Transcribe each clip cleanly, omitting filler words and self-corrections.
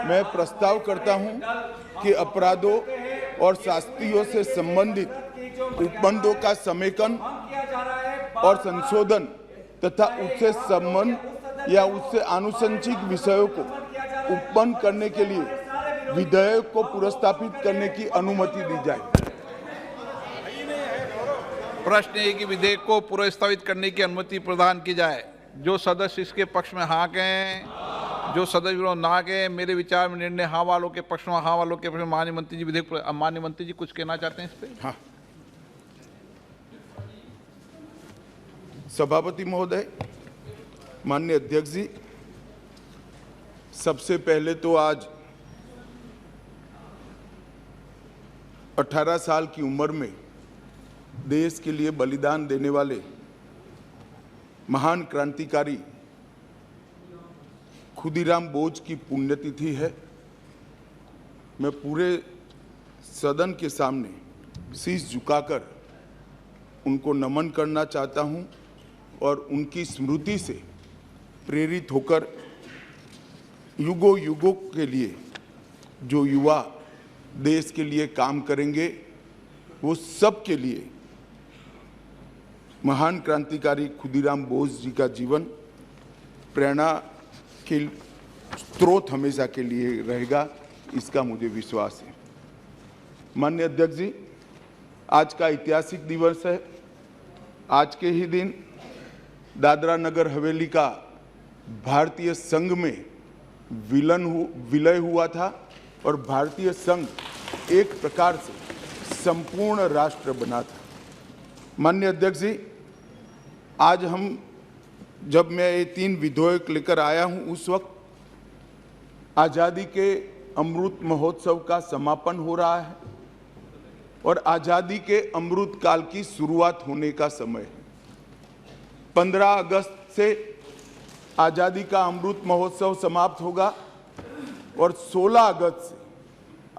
मैं प्रस्ताव करता हूं कि अपराधों और शास्तियों से संबंधित उपबंधों का समेकन और संशोधन तथा उससे संबंध या उससे आनुषंगिक विषयों को उपबंध करने के लिए विधेयक को पुरस्तापित करने की अनुमति दी जाए। प्रश्न है कि विधेयक को पुरस्तावित करने की अनुमति प्रदान की जाए। जो सदस्य इसके पक्ष में हाँ कहें, जो सदस्य विरोध ना कहें। मेरे विचार में निर्णय हाँ वालों के पक्ष में, हाँ वालों के पक्ष में। माननीय मंत्री जी विधेयक, माननीय मंत्री जी कुछ कहना चाहते हैं इस पे? हाँ, सभापति महोदय, माननीय अध्यक्ष जी, सबसे पहले तो आज 18 साल की उम्र में देश के लिए बलिदान देने वाले महान क्रांतिकारी खुदीराम बोस की पुण्यतिथि है। मैं पूरे सदन के सामने शीश झुकाकर उनको नमन करना चाहता हूं और उनकी स्मृति से प्रेरित होकर युगों युगों के लिए जो युवा देश के लिए काम करेंगे, वो सब के लिए महान क्रांतिकारी खुदीराम बोस जी का जीवन प्रेरणा के स्रोत हमेशा के लिए रहेगा, इसका मुझे विश्वास है। माननीय अध्यक्ष जी, आज का ऐतिहासिक दिवस है। आज के ही दिन दादरा नगर हवेली का भारतीय संघ में विलय हुआ था और भारतीय संघ एक प्रकार से संपूर्ण राष्ट्र बना था। माननीय अध्यक्ष जी, आज जब मैं ये 3 विधेयक लेकर आया हूं, उस वक्त आज़ादी के अमृत महोत्सव का समापन हो रहा है और आज़ादी के अमृत काल की शुरुआत होने का समय है। 15 अगस्त से आज़ादी का अमृत महोत्सव समाप्त होगा और 16 अगस्त से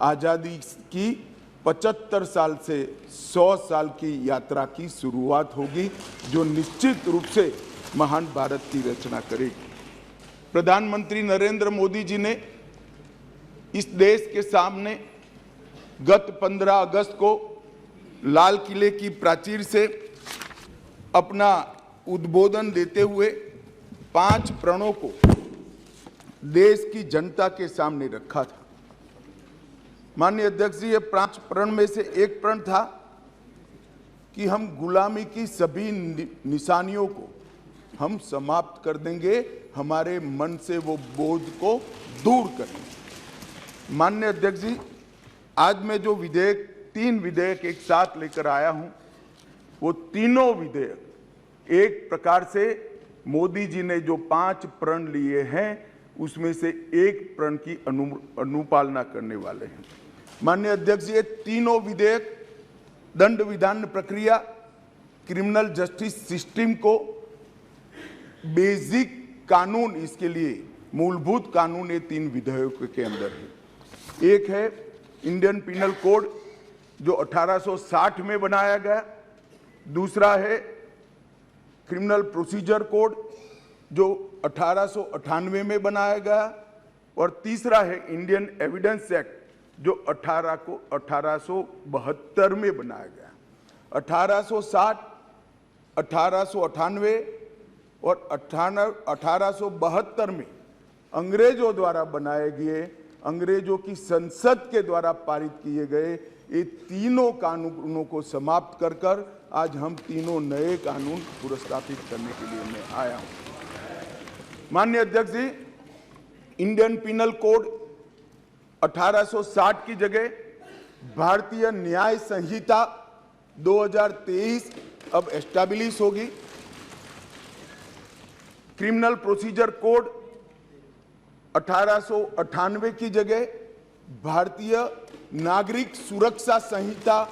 आज़ादी की 75 साल से 100 साल की यात्रा की शुरुआत होगी, जो निश्चित रूप से महान भारत की रचना करेगी। प्रधानमंत्री नरेंद्र मोदी जी ने इस देश के सामने गत 15 अगस्त को लाल किले की प्राचीर से अपना उद्बोधन देते हुए 5 प्रणों को देश की जनता के सामने रखा था। माननीय अध्यक्ष जी, ये 5 प्रण में से एक प्रण था कि हम गुलामी की सभी निशानियों को हम समाप्त कर देंगे, हमारे मन से वो बोझ को दूर करेंगे। माननीय अध्यक्ष जी, आज मैं जो 3 विधेयक एक साथ लेकर आया हूं, वो तीनों विधेयक एक प्रकार से मोदी जी ने जो 5 प्रण लिए हैं, उसमें से एक प्रण की अनुपालना करने वाले हैं। माननीय अध्यक्ष जी, ये तीनों विधेयक दंड विधान प्रक्रिया, क्रिमिनल जस्टिस सिस्टम को बेसिक कानून, इसके लिए मूलभूत कानून ये 3 विधेयकों के अंदर है। एक है इंडियन पिनल कोड जो 1860 में बनाया गया, दूसरा है क्रिमिनल प्रोसीजर कोड जो 1898 में बनाया गया और तीसरा है इंडियन एविडेंस एक्ट जो 1872 में बनाया गया। 1860, 1898 और 1872 में अंग्रेजों द्वारा बनाए गए, अंग्रेजों की संसद के द्वारा पारित किए गए ये तीनों कानूनों को समाप्त कर आज हम तीनों नए कानून पुरस्तापित करने के लिए मैं आया हूं। माननीय अध्यक्ष जी, इंडियन पिनल कोड 1860 की जगह भारतीय न्याय संहिता 2023 अब एस्टैब्लिश होगी। क्रिमिनल प्रोसीजर कोड 1898 की जगह भारतीय नागरिक सुरक्षा संहिता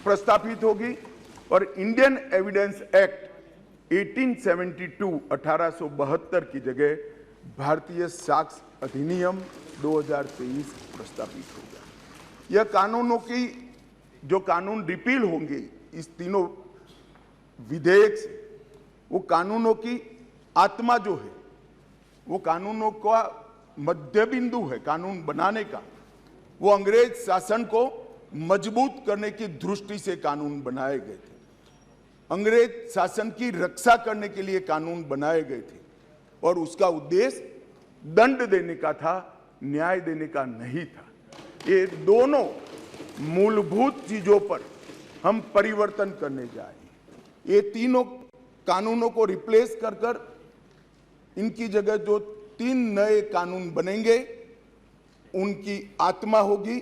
प्रस्तापित होगी और इंडियन एविडेंस एक्ट 1872 की जगह भारतीय साक्ष्य अधिनियम 2023 प्रस्तापित होगा। यह कानूनों की जो कानून रिपील होंगे इस तीनों विधेयक से, वो कानूनों की आत्मा जो है, वो कानूनों का मध्य बिंदु है कानून बनाने का, वो अंग्रेज शासन को मजबूत करने की दृष्टि से कानून बनाए गए थे। अंग्रेज शासन की रक्षा करने के लिए कानून बनाए गए थे और उसका उद्देश्य दंड देने का था, न्याय देने का नहीं था। ये दोनों मूलभूत चीजों पर हम परिवर्तन करने जा रहे हैं। ये तीनों कानूनों को रिप्लेस कर इनकी जगह जो 3 नए कानून बनेंगे, उनकी आत्मा होगी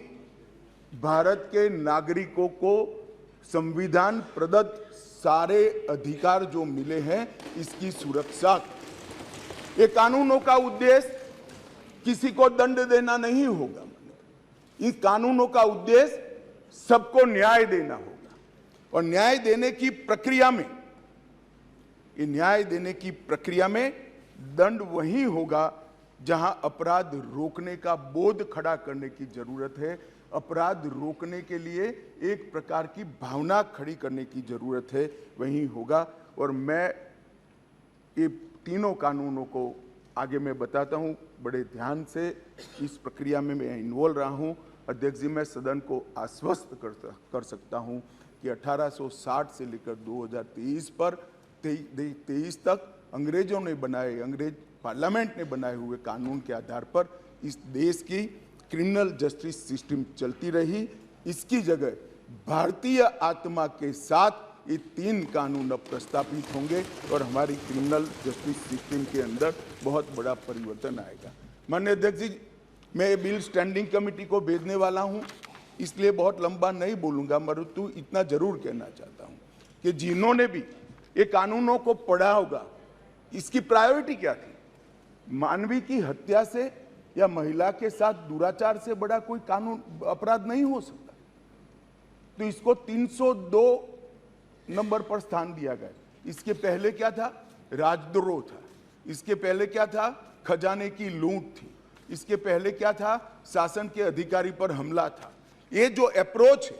भारत के नागरिकों को संविधान प्रदत्त सारे अधिकार जो मिले हैं इसकी सुरक्षा। ये कानूनों का उद्देश्य किसी को दंड देना नहीं होगा, इन कानूनों का उद्देश्य सबको न्याय देना होगा। और न्याय देने की प्रक्रिया में, ये न्याय देने की प्रक्रिया में दंड वही होगा जहां अपराध रोकने का बोध खड़ा करने की जरूरत है, अपराध रोकने के लिए एक प्रकार की भावना खड़ी करने की जरूरत है, वही होगा। और मैं ये तीनों कानूनों को आगे मैं बताता हूं, बड़े ध्यान से इस प्रक्रिया में मैं इन्वॉल्व रहा हूं। अध्यक्ष जी, मैं सदन को आश्वस्त कर सकता हूं कि 1860 से लेकर 2023 पर 23 तक अंग्रेजों ने बनाए, अंग्रेज पार्लियामेंट ने बनाए हुए कानून के आधार पर इस देश की क्रिमिनल जस्टिस सिस्टम चलती रही। इसकी जगह भारतीय आत्मा के साथ ये 3 कानून अब प्रस्तावित होंगे और हमारी क्रिमिनल जस्टिस सिस्टम के अंदर बहुत बड़ा परिवर्तन आएगा। माननीय अध्यक्ष जी, मैं ये बिल स्टैंडिंग कमेटी को भेजने वाला हूं, इसलिए बहुत लंबा नहीं बोलूंगा, परंतु इतना जरूर कहना चाहता हूं कि जिन्होंने भी ये कानूनों को पढ़ा होगा, इसकी प्रायोरिटी क्या थी? मानवी की हत्या से या महिला के साथ दुराचार से बड़ा कोई कानून अपराध नहीं हो सकता, तो इसको 302 नंबर पर स्थान दिया गया। इसके पहले क्या था? राजद्रोह था। इसके पहले क्या था? खजाने की लूट थी। इसके पहले क्या था? शासन के अधिकारी पर हमला था। ये जो अप्रोच है,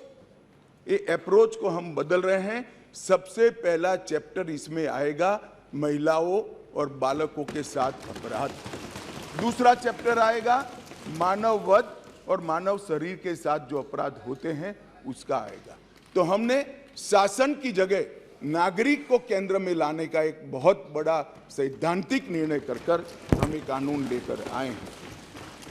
ये अप्रोच को हम बदल रहे हैं। सबसे पहला चैप्टर इसमें आएगा महिलाओं और बालकों के साथ अपराध। दूसरा चैप्टर आएगा मानव वध और मानव शरीर के साथ जो अपराध होते हैं उसका आएगा। तो हमने शासन की जगह नागरिक को केंद्र में लाने का एक बहुत बड़ा सैद्धांतिक निर्णय कर हम ये कानून लेकर आए हैं।